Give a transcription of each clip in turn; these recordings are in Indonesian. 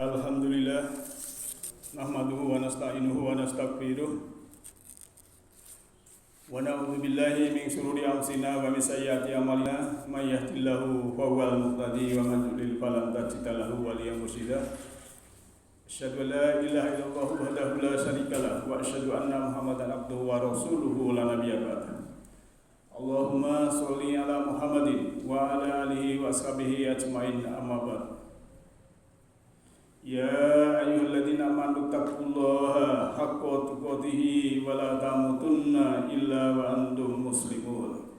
Alhamdulillah nahmaduhu wa nasta'inuhu wa nastaghfiruh wa na'udzu billahi min shururi anfusina wa min sayyiati a'malina may yahdihillahu fahuwal muhtadi wa man yudlil falan tajid lahu waliyyan mursyida. Asyhadu an la ilaha illallah wahdahu la syarika lahu wa asyhadu anna Muhammadan abduhu wa rasuluhu la nabiyya ba'da. Allahumma sholli ala Muhammadin wa ala alihi wa ashabihi ajmain, amma ba'd. Ya ayyuhalladzina amanu taqullaha haqqa tuqatih wa la tamutunna illa wa antum muslimun.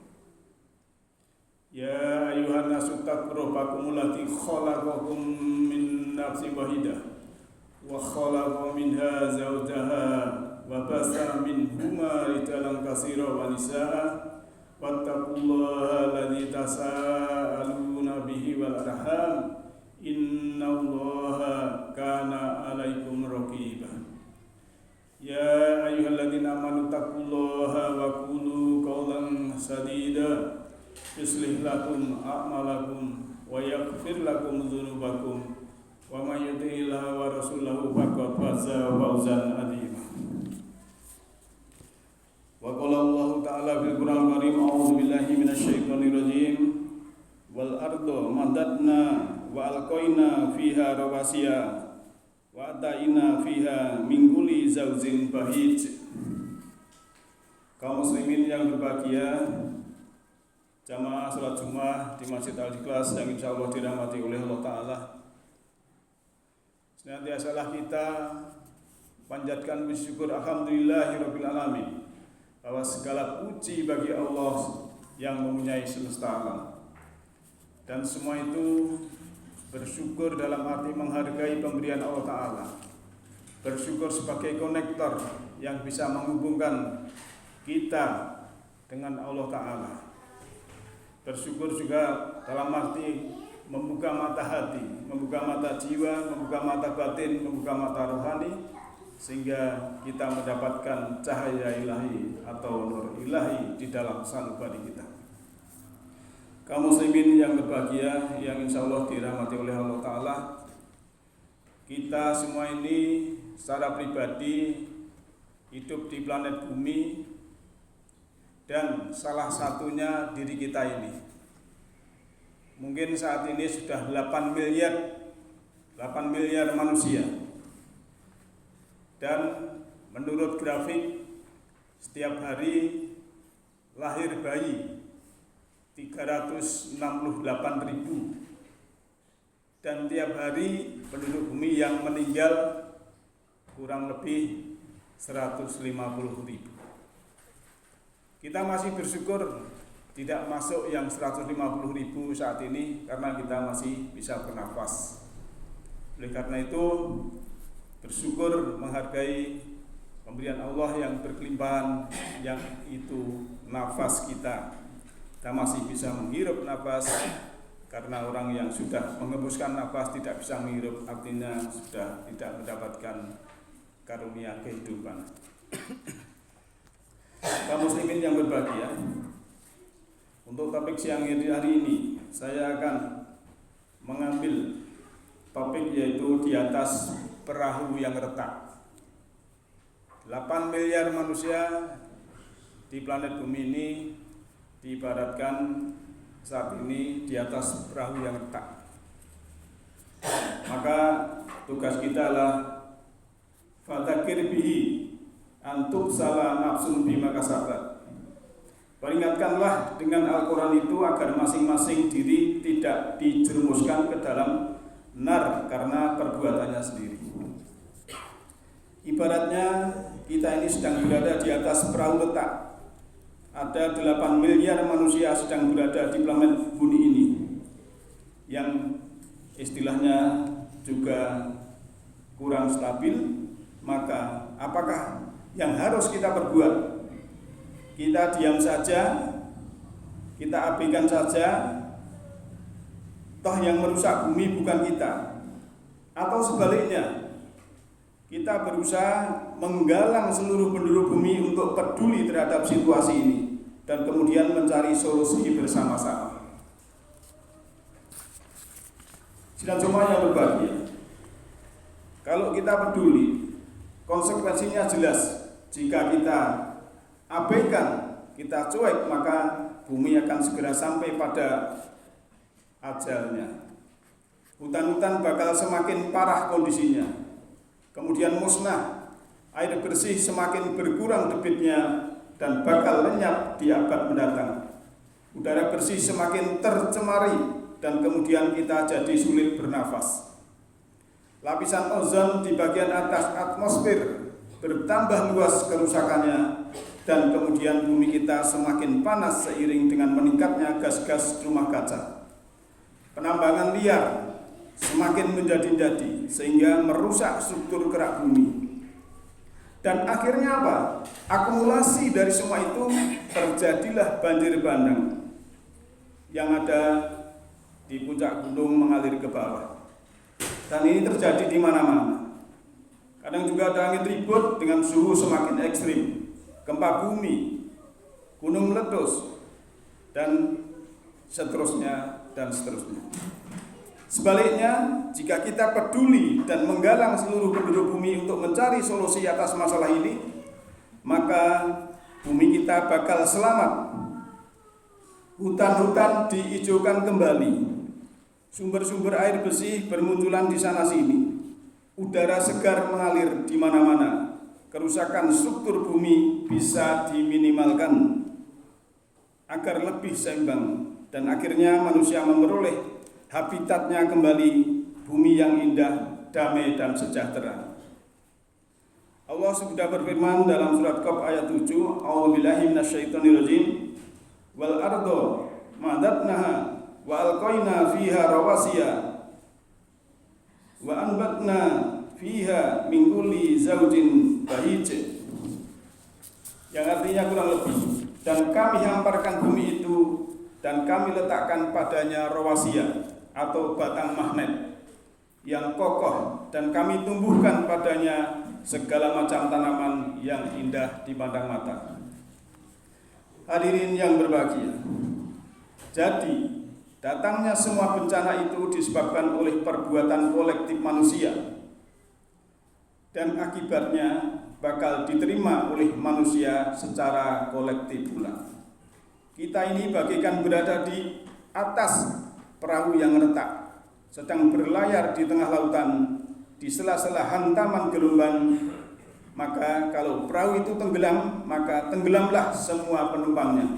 Ya ayyuhan nasu taqu rabbakum allati khalaqakum min nafsin wahidah wa khalaqa minha zawjaha wa basa minhuma rijalan katsiran wa nisaa wattaqullaha alladzi tasaaluna bihi wal arham innallaha kana 'alaikum raqiba. Ya ayyuhalladzina amanu taqullaha wa qulu qawlan sadida yuslih lakum a'malakum wa yaghfir lakum dzunubakum wa may yuti'illaha wa rasulahu faqad faza fawzan 'azima. Wa qala Allah ta'ala fil Qur'anil Karim, a'udzu billahi minasyaitonir rajim, wal ardo madadna wa alqaina fiha rawasiya wa ataina fiha min kulli zawjin bahij. Kaum muslimin yang berbahagia, jamaah salat Jumat di Masjid Al-Ikhlas yang insyaallah dirahmati oleh Allah Ta'ala, senantiasalah kita panjatkan puji syukur alhamdulillahirabbil alamin, bahwa segala puji bagi Allah yang mempunyai semesta alam. Dan semua itu bersyukur dalam arti menghargai pemberian Allah Ta'ala, bersyukur sebagai konektor yang bisa menghubungkan kita dengan Allah Ta'ala, bersyukur juga dalam arti membuka mata hati, membuka mata jiwa, membuka mata batin, membuka mata rohani, sehingga kita mendapatkan cahaya ilahi atau nur ilahi di dalam sanubari kita. Kaum muslimin yang berbahagia, yang insya Allah dirahmati oleh Allah Ta'ala, kita semua ini secara pribadi hidup di planet bumi, dan salah satunya diri kita ini. Mungkin saat ini sudah 8 miliar manusia. Dan menurut grafik, setiap hari lahir bayi 368.000, dan tiap hari penduduk bumi yang meninggal kurang lebih 150.000. Kita masih bersyukur tidak masuk yang 150.000 saat ini karena kita masih bisa bernafas. Oleh karena itu, bersyukur menghargai pemberian Allah yang berkelimpahan, yang itu nafas kita. Kita masih bisa menghirup nafas, karena orang yang sudah mengembuskan nafas tidak bisa menghirup, artinya sudah tidak mendapatkan karunia kehidupan. Kaum muslimin yang berbahagia, untuk topik siang hari ini saya akan mengambil topik yaitu di atas perahu yang retak. 8 miliar manusia di planet bumi ini diibaratkan saat ini di atas perahu yang retak. Maka tugas kita adalah fadzakir bihi antuk salah nafsun bima kasabat. Peringatkanlah dengan Al-Quran itu agar masing-masing diri tidak dijerumuskan ke dalam nar karena perbuatannya sendiri. Ibaratnya kita ini sedang berada di atas perahu retak. Ada 8 miliar manusia sedang berada di planet bumi ini, yang istilahnya juga kurang stabil. Maka apakah yang harus kita perbuat? Kita diam saja, kita abaikan saja, toh yang merusak bumi bukan kita? Atau sebaliknya, kita berusaha menggalang seluruh penduduk bumi untuk peduli terhadap situasi ini dan kemudian mencari solusi bersama-sama. Sidang Jumat yang berbahagia, Kalau kita peduli, konsekuensinya jelas. Jika kita abaikan, kita cuek, maka bumi akan segera sampai pada ajalnya. Hutan-hutan bakal semakin parah kondisinya, kemudian musnah, air bersih semakin berkurang debitnya dan bakal lenyap di abad mendatang. Udara bersih semakin tercemari dan kemudian kita jadi sulit bernafas. Lapisan ozon di bagian atas atmosfer bertambah luas kerusakannya dan kemudian bumi kita semakin panas seiring dengan meningkatnya gas-gas rumah kaca. Penambangan liar semakin menjadi-jadi sehingga merusak struktur gerak bumi. Dan akhirnya apa? Akumulasi dari semua itu terjadilah banjir bandang yang ada di puncak gunung mengalir ke bawah. Dan ini terjadi di mana-mana. Kadang juga ada angin ribut dengan suhu semakin ekstrim, gempa bumi, gunung meletus, dan seterusnya dan seterusnya. Sebaliknya, jika kita peduli dan menggalang seluruh penduduk bumi untuk mencari solusi atas masalah ini, maka bumi kita bakal selamat. Hutan-hutan dihijaukan kembali, sumber-sumber air bersih bermunculan di sana-sini, udara segar mengalir di mana-mana, kerusakan struktur bumi bisa diminimalkan agar lebih seimbang, dan akhirnya manusia memperoleh habitatnya kembali, bumi yang indah, damai dan sejahtera. Allah sudah berfirman dalam surat Qaf ayat 7, A'udzubillahi minasyaitonirrajim, wal ardo madatnaha wa alqaina fiha rawasiya wa anbatna fiha min kulli zaujin bahij, yang artinya kurang lebih, dan kami hamparkan bumi itu dan kami letakkan padanya rawasiya atau batang magnet yang kokoh, dan kami tumbuhkan padanya segala macam tanaman yang indah dipandang mata. Hadirin yang berbahagia, jadi datangnya semua bencana itu disebabkan oleh perbuatan kolektif manusia, dan akibatnya bakal diterima oleh manusia secara kolektif pula. Kita ini bagaikan berada di atas perahu yang retak, sedang berlayar di tengah lautan, di sela-sela hantaman gelombang. Maka kalau perahu itu tenggelam, maka tenggelamlah semua penumpangnya.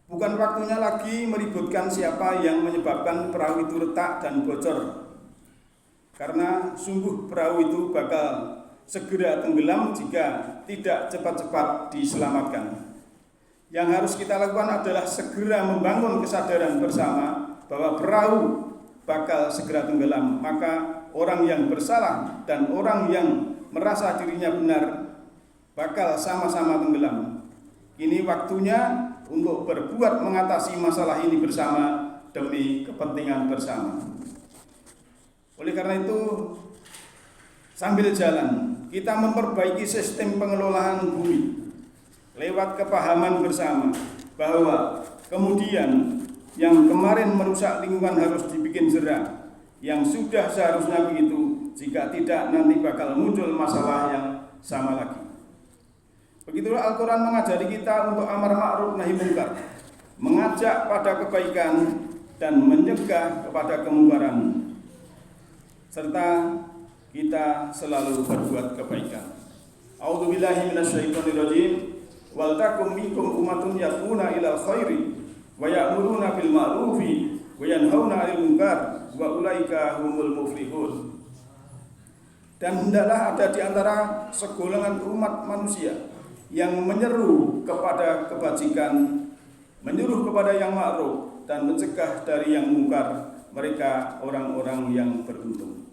Bukan waktunya lagi meributkan siapa yang menyebabkan perahu itu retak dan bocor, karena sungguh perahu itu bakal segera tenggelam jika tidak cepat-cepat diselamatkan. Yang harus kita lakukan adalah segera membangun kesadaran bersama bahwa perahu bakal segera tenggelam. Maka orang yang bersalah dan orang yang merasa dirinya benar bakal sama-sama tenggelam. Ini waktunya untuk berbuat mengatasi masalah ini bersama demi kepentingan bersama. Oleh karena itu, sambil jalan kita memperbaiki sistem pengelolaan bumi lewat kepahaman bersama bahwa kemudian yang kemarin merusak lingkungan harus dibikin jerah, yang sudah seharusnya begitu. Jika tidak, nanti bakal muncul masalah yang sama lagi. Begitulah Al-Quran mengajari kita untuk amar ma'ruf nahi munkar, mengajak pada kebaikan dan mencegah kepada kemungkaran, serta kita selalu berbuat kebaikan. A'udzubillahi minasyaitonirrajim. Wal takum minkum ummatun yad'una ilal khairi wa ya'muruna bil ma'rufi wa yanhauna 'anil munkar wa ulaika humul muflihun. Dan hendaklah ada di antara segolongan umat manusia yang menyeru kepada kebajikan, menyuruh kepada yang ma'ruf dan mencegah dari yang mungkar. Mereka orang-orang yang beruntung.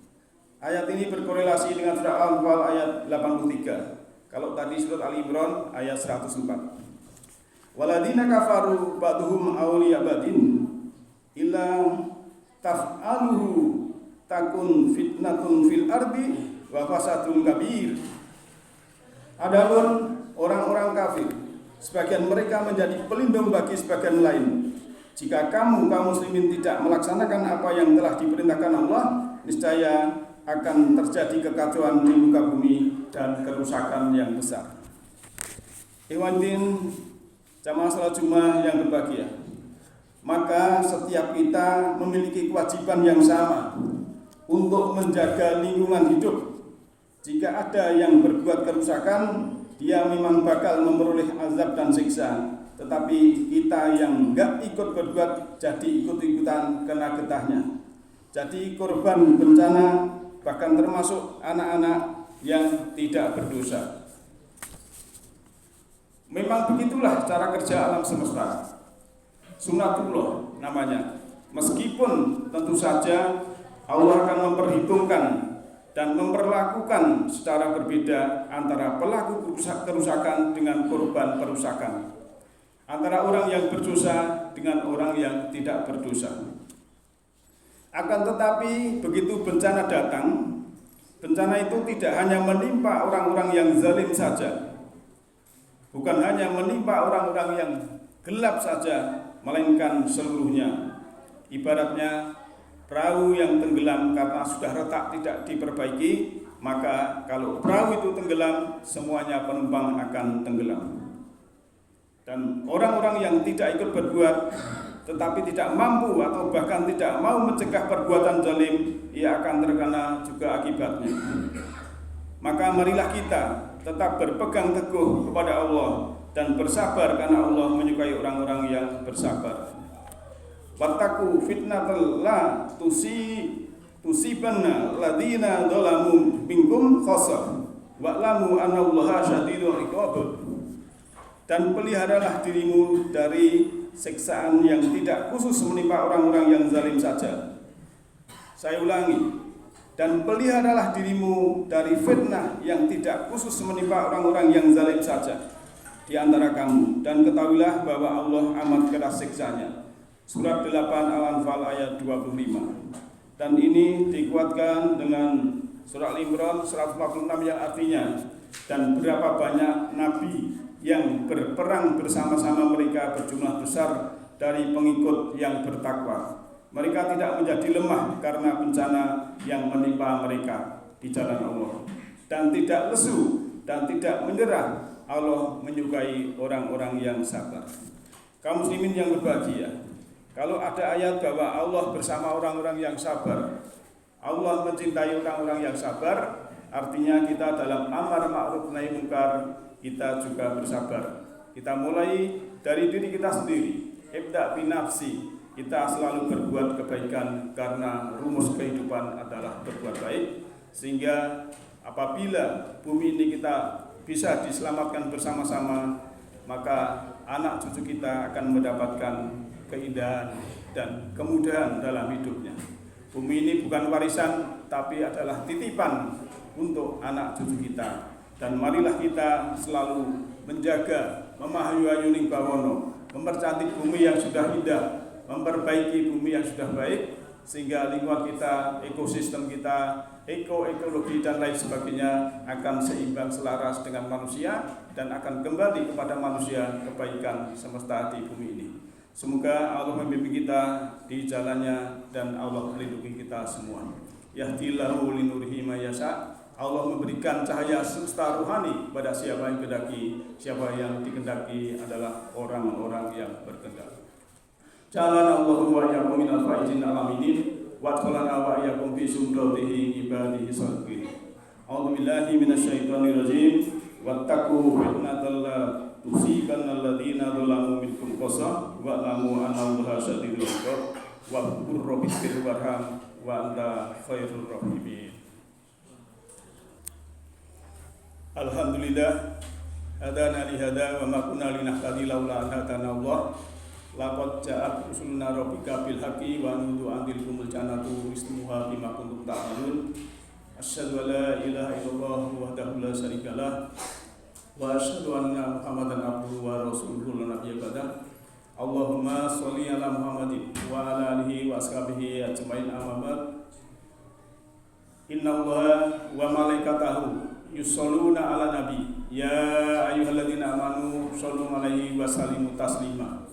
Ayat ini berkorelasi dengan surah Al-Anfal ayat 83. Kalau tadi surat Ali Imran ayat 104. Waladina kafaru ba'duhum awliya badin illa taf'aluhu takun fitnatun fil ardi wa fasadun kabir. Adapun orang-orang kafir, sebagian mereka menjadi pelindung bagi sebagian lain. Jika kaum muslimin tidak melaksanakan apa yang telah diperintahkan Allah, niscaya akan terjadi kekacauan di muka bumi dan kerusakan yang besar. Ikhwatin jamaah salat Jumat yang berbahagia, maka setiap kita memiliki kewajiban yang sama untuk menjaga lingkungan hidup. Jika ada yang berbuat kerusakan, dia memang bakal memperoleh azab dan siksa. Tetapi kita yang enggak ikut berbuat, jadi ikut-ikutan kena getahnya. Jadi korban bencana, bahkan termasuk anak-anak yang tidak berdosa. Memang begitulah cara kerja alam semesta. Sunnatullah namanya. Meskipun tentu saja Allah akan memperhitungkan dan memperlakukan secara berbeda antara pelaku kerusakan dengan korban perusakan, antara orang yang berdosa dengan orang yang tidak berdosa. Akan tetapi begitu bencana datang, bencana itu tidak hanya menimpa orang-orang yang zalim saja, bukan hanya menimpa orang-orang yang gelap saja, melainkan seluruhnya. Ibaratnya perahu yang tenggelam karena sudah retak tidak diperbaiki, maka kalau perahu itu tenggelam, semuanya penumpang akan tenggelam. Dan orang-orang yang tidak ikut berbuat tetapi tidak mampu atau bahkan tidak mau mencegah perbuatan zalim, ia akan terkena juga akibatnya. Maka marilah kita tetap berpegang teguh kepada Allah dan bersabar karena Allah menyukai orang-orang yang bersabar. Wattaqu fitnatal la tusibanna alladziina dzalamu minkum khassah wa'lamu annallaha syadidul iqab. Dan peliharalah dirimu dari siksaan yang tidak khusus menimpa orang-orang yang zalim saja. Saya ulangi, dan peliharalah dirimu dari fitnah yang tidak khusus menimpa orang-orang yang zalim saja di antara kamu, dan ketahuilah bahwa Allah amat keras siksanya. Surat 8 Al-Anfal ayat 25. Dan ini dikuatkan dengan surah Al-Imran 146 yang artinya, dan berapa banyak nabi yang berperang bersama-sama mereka berjumlah besar dari pengikut yang bertakwa. Mereka tidak menjadi lemah karena bencana yang menimpa mereka di jalan Allah, dan tidak lesu dan tidak menyerah. Allah menyukai orang-orang yang sabar. Kaum muslimin yang berbahagia, kalau ada ayat bahwa Allah bersama orang-orang yang sabar, Allah mencintai orang-orang yang sabar, artinya kita dalam amar ma'ruf nahi munkar kita juga bersabar. Kita mulai dari diri kita sendiri. Ibda' binafsi, kita selalu berbuat kebaikan karena rumus kehidupan adalah berbuat baik. Sehingga apabila bumi ini kita bisa diselamatkan bersama-sama, maka anak cucu kita akan mendapatkan keindahan dan kemudahan dalam hidupnya. Bumi ini bukan warisan, tapi adalah titipan untuk anak cucu kita. Dan marilah kita selalu menjaga, memahayu-ayuning bawono, mempercantik bumi yang sudah indah, memperbaiki bumi yang sudah baik, sehingga lingkungan kita, ekosistem kita, ekologi dan lain sebagainya akan seimbang selaras dengan manusia dan akan kembali kepada manusia kebaikan semesta di bumi ini. Semoga Allah membimbing kita di jalannya dan Allah melindungi kita semua. Yahdillahu linurihi ma yasha. Allah memberikan cahaya semesta rohani pada siapa yang kehendaki. Siapa yang dikehendaki adalah orang-orang yang berkehendak. Jalana Allahu wa iyyakum minal faizin alaminin wa adkhalana wa iyyakum fi sumratihi ibadihi sholihin. A'udzu billahi minasyaitonir rajim. Wattaqu fitnatal la tusibanna alladziina dzalamu minkum khassah wa'lamu annallaha syadidul iqab wa qur rabbil warham wa anta khairur rahimin. Alhamdulillah hadana li hada wa ma kunna linahtadi laula an hadana Allah. Laqad ja'at rusuluna rabbika bil haqqi wa nudu antilkumul jannatu ismuha bima kuntum ta'malun. Asyhadu an la ilaha illallah wahdahu la syarikalah wa asyhadu anna Muhammadan abduhu wa rasuluhu la nabiyya ba'da. Allahumma sholli ala Muhammadin wa ala alihi wa ashabihi ajmain amma ba'd. Inna Allaha wa malaikatahu yusholluna ala nabi ya ayyuhalladzina amanu shollu alaihi wa sallimu taslima.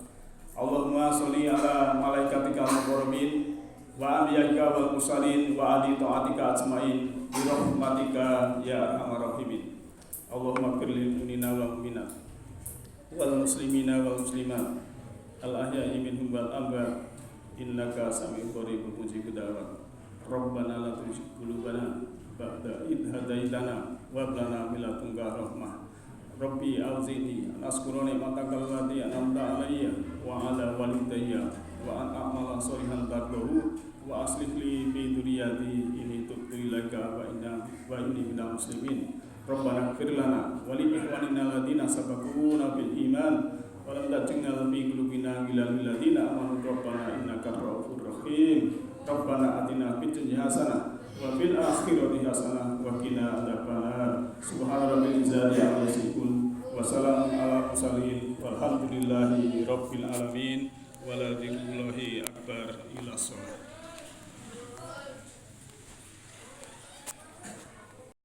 Allahumma sholli ala malaikatikal muqarrabin wa anbiyaika wal mursalin wa ahli ta'atika ajmain bi rahmatika ya arhamar rahimin. Allahumma ighfir lil mu'minina wal mu'minat wal muslimina wal muslimat al ahya'i minhum wal amwat innaka sami'un qaribun mujibud da'wat. Rabbana la tuzigh qulubana ba'da idh hadaitana wa hab lana min ladunka rahmah. Rabbi auzi'ni an ashkura ni'mataka allati an'amta 'alayya wa 'ala walidayya wa an a'mala shalihan tardahu wa aslih li fi dzurriyyati inni tubtu ilaika wa inni minal muslimin. Rabbana ighfir lana wa li ikhwanina alladziina sabaquna bil iman wa la taj'al fi qulubina ghillan lil ladziina amanu rabbana innaka ra'ufur rahim. Rabbana atina fid dunya hasanah wa fil akhirati hasanah wa qina adzabannar. Subhana rabbil izzati amma yasifun wa salamun ala mursalin walhamdulillahi rabbil alamin. Wa la dzikrullahi akbar ila shalah.